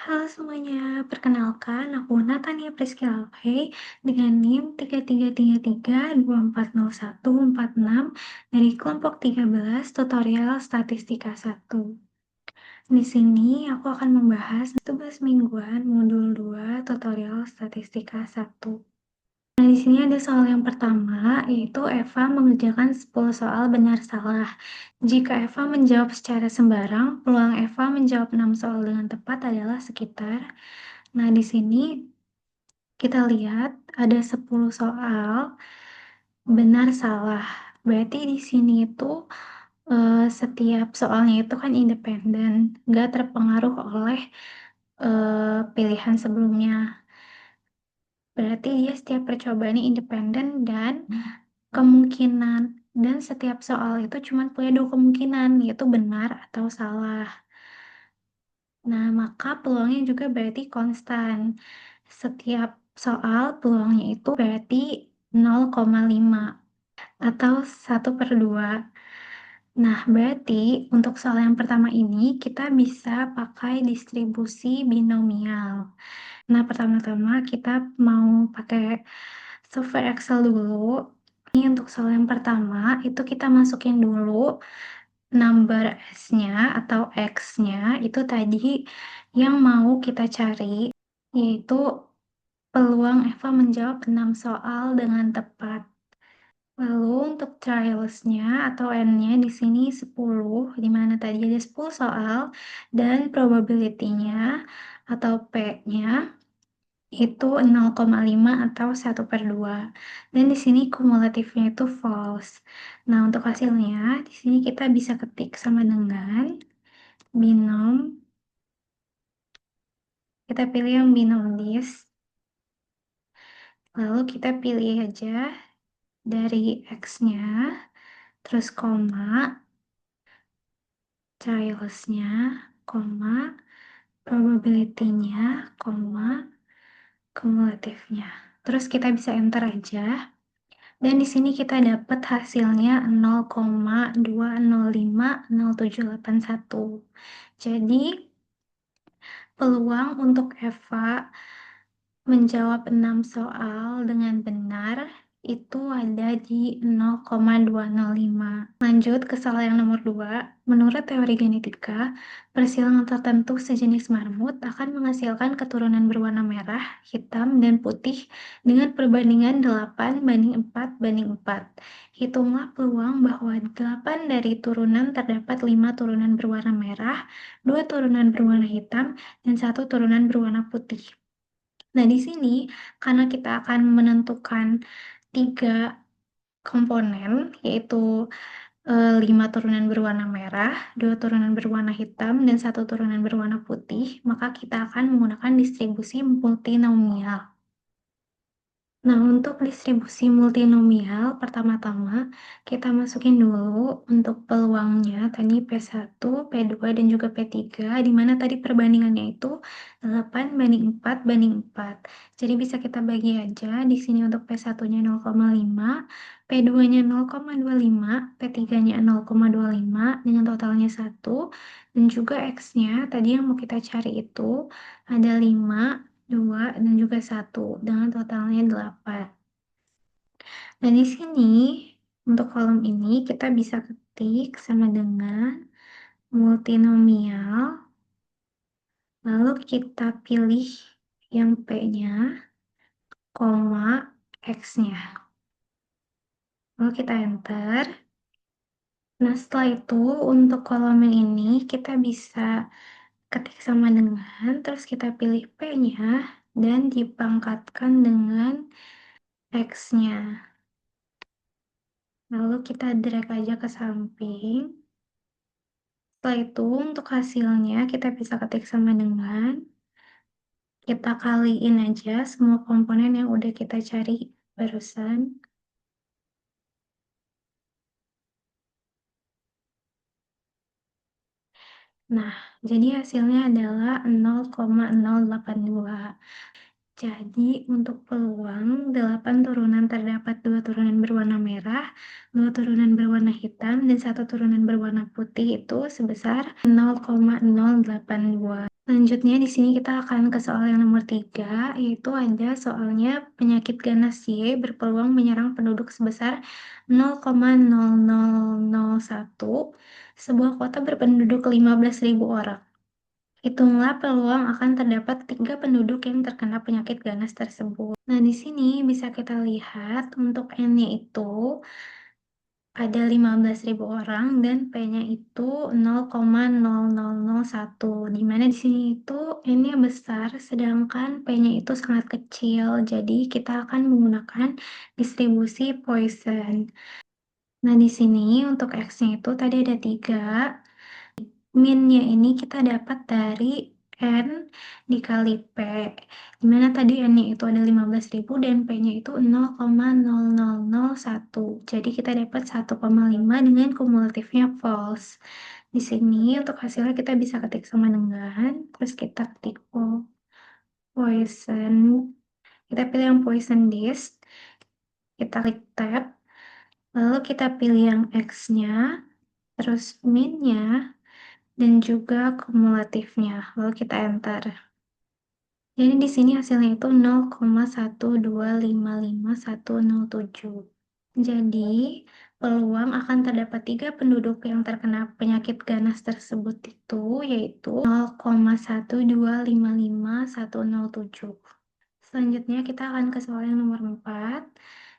Halo semuanya, perkenalkan aku Natania Priscilalahi dengan NIM 3333240146 dari kelompok 13 tutorial statistika 1. Di sini aku akan membahas tugas mingguan modul 2 tutorial statistika 1. Nah, di sini ada soal yang pertama, yaitu Eva mengerjakan 10 soal benar salah. Jika Eva menjawab secara sembarang, peluang Eva menjawab 6 soal dengan tepat adalah sekitar. Nah, di sini kita lihat ada 10 soal benar salah. Berarti di sini itu setiap soalnya itu kan independen, nggak terpengaruh oleh pilihan sebelumnya. Berarti dia setiap percobaannya independen dan kemungkinan dan setiap soal itu cuma punya dua kemungkinan, yaitu benar atau salah. Nah, maka peluangnya juga berarti konstan. Setiap soal peluangnya itu berarti 0,5 atau 1/2. Nah, berarti untuk soal yang pertama ini kita bisa pakai distribusi binomial. Nah, pertama-tama kita mau pakai software Excel dulu. Ini untuk soal yang pertama, itu kita masukin dulu number S-nya atau X-nya, itu tadi yang mau kita cari, yaitu peluang Eva menjawab 6 soal dengan tepat. Lalu untuk trials-nya atau N-nya di sini 10, di mana tadi ada 10 soal, dan probability-nya atau P-nya itu 0,5 atau 1/2. Dan di sini kumulatifnya itu false. Nah, untuk hasilnya di sini kita bisa ketik sama dengan binom. Kita pilih yang binom list. Lalu kita pilih aja dari X-nya, terus koma, trials-nya, koma, probability-nya, koma, kumulatifnya. Terus kita bisa enter aja. Dan di sini kita dapat hasilnya 0,2050781. Jadi, peluang untuk Eva menjawab 6 soal dengan benar itu ada di 0,205. Lanjut ke soal yang nomor 2. Menurut teori genetika, persilangan tertentu sejenis marmut akan menghasilkan keturunan berwarna merah, hitam, dan putih dengan perbandingan 8:4:4. Hitunglah peluang bahwa 8 dari turunan terdapat 5 turunan berwarna merah, 2 turunan berwarna hitam, dan 1 turunan berwarna putih. Nah, di sini karena kita akan menentukan 3 komponen, yaitu 5 turunan berwarna merah, 2 turunan berwarna hitam, dan 1 turunan berwarna putih, maka kita akan menggunakan distribusi multinomial. Nah, untuk distribusi multinomial, pertama-tama kita masukin dulu untuk peluangnya, tadi P1, P2, dan juga P3, di mana tadi perbandingannya itu 8:4:4. Jadi bisa kita bagi aja, di sini untuk P1-nya 0,5, P2-nya 0,25, P3-nya 0,25, dengan totalnya 1, dan juga X-nya, tadi yang mau kita cari itu ada 5, 2, dan juga 1, dengan totalnya 8. Nah, di sini untuk kolom ini kita bisa ketik sama dengan multinomial, lalu kita pilih yang P-nya, koma, X-nya. Lalu kita enter. Nah, setelah itu untuk kolom yang ini kita bisa ketik sama dengan, terus kita pilih P-nya, dan dipangkatkan dengan X-nya. Lalu kita drag aja ke samping. Setelah itu untuk hasilnya kita bisa ketik sama dengan, kita kaliin aja semua komponen yang udah kita cari barusan. Nah, jadi hasilnya adalah 0,082. Jadi untuk peluang 8 turunan terdapat 2 turunan berwarna merah, 2 turunan berwarna hitam, dan 1 turunan berwarna putih itu sebesar 0,082. Selanjutnya di sini kita akan ke soal yang nomor 3, yaitu ada soalnya penyakit ganas Y berpeluang menyerang penduduk sebesar 0,0001 sebuah kota berpenduduk 15.000 orang. Hitunglah peluang akan terdapat 3 penduduk yang terkena penyakit ganas tersebut. Nah, di sini bisa kita lihat untuk N-nya itu ada 15.000 orang dan P-nya itu 0,0001, di mana di sini itu N-nya besar sedangkan P-nya itu sangat kecil. Jadi kita akan menggunakan distribusi Poisson. Nah, di sini untuk X-nya itu tadi ada 3. Min-nya ini kita dapat dari N dikali P, dimana tadi N-nya itu ada 15.000 dan P-nya itu 0,0001. Jadi kita dapat 1,5 dengan kumulatifnya false. Di sini untuk hasilnya kita bisa ketik sama dengan, terus kita ketik Poisson. Kita pilih yang Poisson disk, kita klik tab, lalu kita pilih yang X-nya, terus min-nya, dan juga kumulatifnya. Lalu kita enter. Jadi di sini hasilnya itu 0,1255107. Jadi peluang akan terdapat 3 penduduk yang terkena penyakit ganas tersebut itu yaitu 0,1255107. Selanjutnya kita akan ke soal yang nomor 4.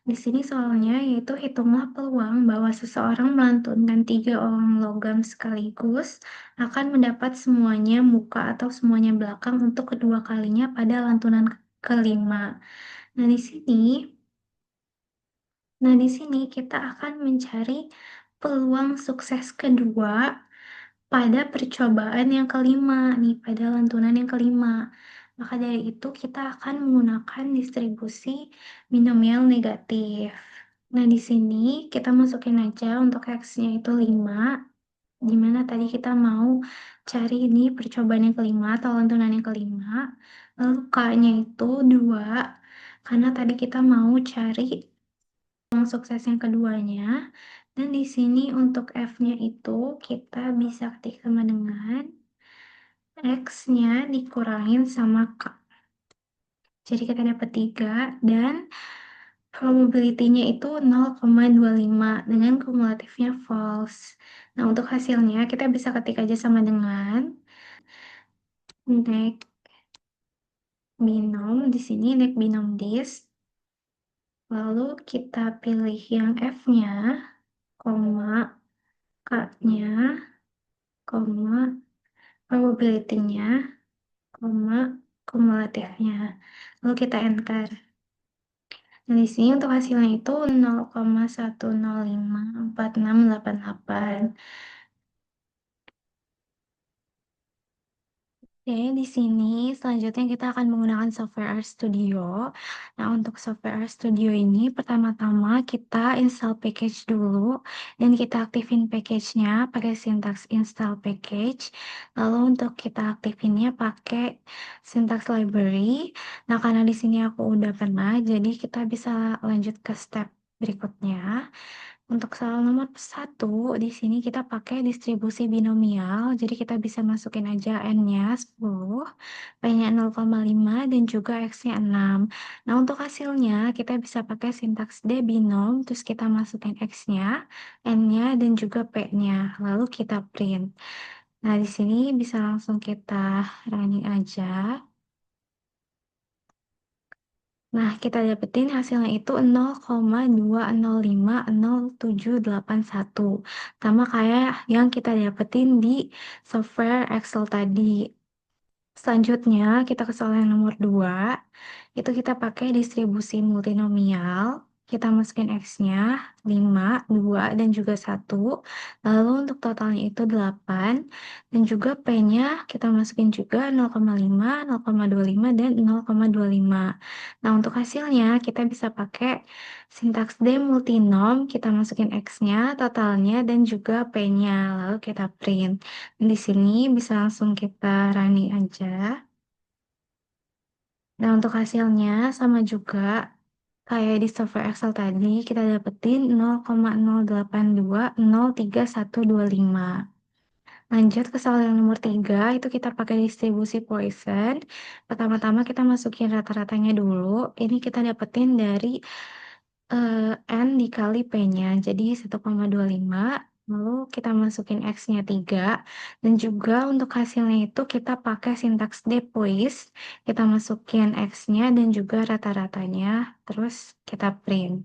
Di sini soalnya yaitu hitunglah peluang bahwa seseorang melantunkan 3 orang logam sekaligus akan mendapat semuanya muka atau semuanya belakang untuk kedua kalinya pada lantunan kelima. Nah, di sini kita akan mencari peluang sukses kedua pada percobaan yang kelima nih, pada lantunan yang kelima. Maka dari itu kita akan menggunakan distribusi binomial negatif. Nah, di sini kita masukin aja untuk X-nya itu 5, di mana tadi kita mau cari ini percobaan yang kelima atau lantunan yang kelima. Lalu K-nya itu 2, karena tadi kita mau cari peluang sukses yang keduanya. Dan di sini untuk F-nya itu kita bisa ketik sama dengan X-nya dikurangin sama K. Jadi kita dapat 3 dan probability-nya itu 0,25 dengan kumulatifnya false. Nah, untuk hasilnya kita bisa ketik aja sama dengan nek binom, di sini nek binom dis. Lalu kita pilih yang F-nya, koma, K-nya, koma, probability-nya, koma, kumulatifnya. Lalu kita enter. Nah, di sini untuk hasilnya itu 0,1054688. Oke, di sini selanjutnya kita akan menggunakan software RStudio. Nah, untuk software RStudio ini pertama-tama kita install package dulu dan kita aktifin package-nya pakai sintaks install package. Lalu untuk kita aktifinnya pakai sintaks library. Nah, karena di sini aku udah pernah, jadi kita bisa lanjut ke step berikutnya. Untuk soal nomor 1, di sini kita pakai distribusi binomial, jadi kita bisa masukin aja N-nya 10, P-nya 0,5, dan juga X-nya 6. Nah, untuk hasilnya kita bisa pakai sintaks debinom, terus kita masukin X-nya, N-nya, dan juga P-nya, lalu kita print. Nah, di sini bisa langsung kita running aja. Nah, kita dapetin hasilnya itu 0,2050781. Sama kayak yang kita dapetin di software Excel tadi. Selanjutnya, kita ke soal yang nomor 2. Itu kita pakai distribusi multinomial. Kita masukin X-nya 5, 2, dan juga 1. Lalu untuk totalnya itu 8. Dan juga P-nya kita masukin juga 0,5, 0,25, dan 0,25. Nah, untuk hasilnya kita bisa pakai sintaks demultinom. Kita masukin X-nya, totalnya, dan juga P-nya. Lalu kita print. Di sini bisa langsung kita running aja. Nah, untuk hasilnya sama juga kayak di software Excel tadi, kita dapetin 0,08203125. Lanjut ke soal yang nomor 3, itu kita pakai distribusi Poisson. Pertama-tama kita masukin rata-ratanya dulu, ini kita dapetin dari, N dikali P-nya, jadi 1,25, lalu kita masukin X-nya 3, dan juga untuk hasilnya itu kita pakai sintaks Depois, kita masukin X-nya dan juga rata-ratanya, terus kita print.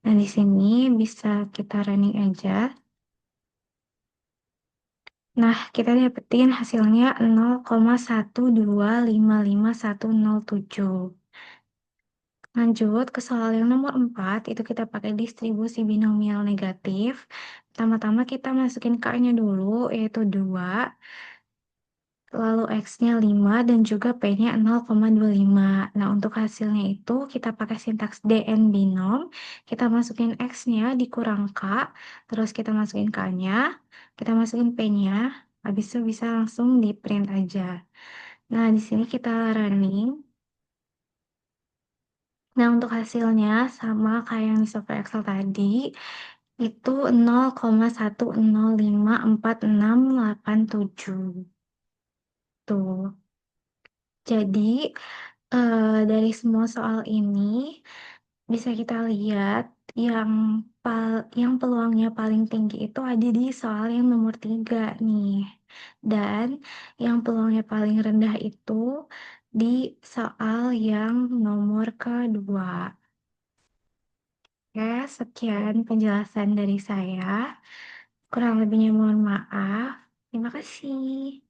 Nah, di sini bisa kita running aja. Nah, kita dapetin hasilnya 0,1255107. Lanjut ke soal yang nomor 4, itu kita pakai distribusi binomial negatif. Pertama-tama kita masukin K-nya dulu, yaitu 2, lalu X-nya 5, dan juga P-nya 0,25. Nah, untuk hasilnya itu kita pakai sintaks DN binom, kita masukin X-nya dikurang K, terus kita masukin K-nya, kita masukin P-nya, habis itu bisa langsung di-print aja. Nah, di sini kita running. Nah, untuk hasilnya sama kayak yang di software Excel tadi, itu 0,1054687. Tuh. Jadi, dari semua soal ini bisa kita lihat yang yang peluangnya paling tinggi itu ada di soal yang nomor 3 nih. Dan yang peluangnya paling rendah itu di soal yang nomor kedua. Oke, sekian penjelasan dari saya. Kurang lebihnya mohon maaf. Terima kasih.